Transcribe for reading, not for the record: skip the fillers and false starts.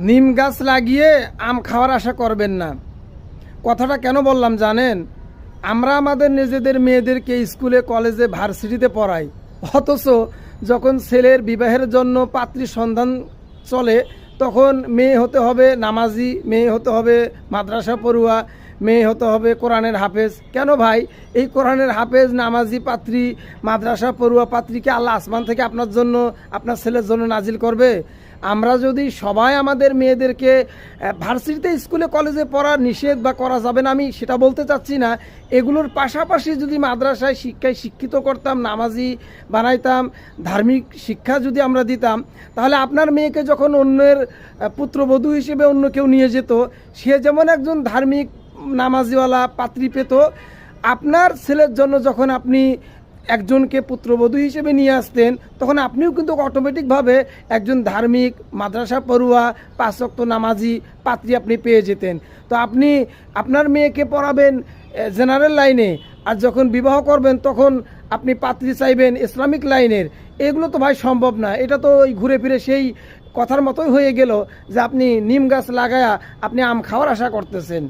নিম গাছ লাগিয়ে আম খাওয়ার আশা করবেন না। কথাটা কেন বললাম জানেন? আমরা আমাদের নিজেদের মেয়েদেরকে স্কুলে কলেজে ভার্সিটিতে পড়াই, অথচ যখন ছেলের বিবাহের জন্য পাত্রীর সন্ধান চলে তখন মেয়ে হতে হবে নামাজি, মেয়ে হতে হবে মাদ্রাসা পড়ুয়া, মেয়ে হতে হবে কোরআনের হাফেজ। কেন ভাই? এই কোরআনের হাফেজ, নামাজি পাত্রী, মাদ্রাসা পড়ুয়া পাত্রীকে আল্লাহ আসমান থেকে আপনার জন্য, আপনার ছেলের জন্য নাজিল করবে? আমরা যদি সবাই আমাদের মেয়েদেরকে ভার্সিটিতে স্কুলে কলেজে পড়া নিষেধ বা করা যাবে না, আমি সেটা বলতে চাচ্ছি না, এগুলোর পাশাপাশি যদি মাদ্রাসায় শিক্ষায় শিক্ষিত করতাম, নামাজি বানাইতাম, ধার্মিক শিক্ষা যদি আমরা দিতাম, তাহলে আপনার মেয়েকে যখন অন্যের পুত্রবধূ হিসেবে অন্য কেউ নিয়ে যেত, সে যেমন একজন ধার্মিক নামাজিওয়ালা পাত্রী পেত, আপনার ছেলের জন্য যখন আপনি একজনকে পুত্রবধূ হিসেবে নিয়ে আসতেন তখন আপনিও কিন্তু অটোমেটিকভাবে একজন ধার্মিক মাদ্রাসা পড়ুয়া 5 ওয়াক্ত নামাজি পাত্রী আপনি পেয়ে যেতেন। তো আপনি আপনার মেয়েকে পড়াবেন জেনারেল লাইনে, আর যখন বিবাহ করবেন তখন আপনি পাত্রী চাইবেন ইসলামিক লাইনের। এগুলো তো ভাই সম্ভব না। এটা তো ওই ঘুরে ফিরে সেই কথার মতোই হয়ে গেল যে আপনি নিম গাছ লাগায়া আপনি আম খাওয়ার আশা করতেছেন।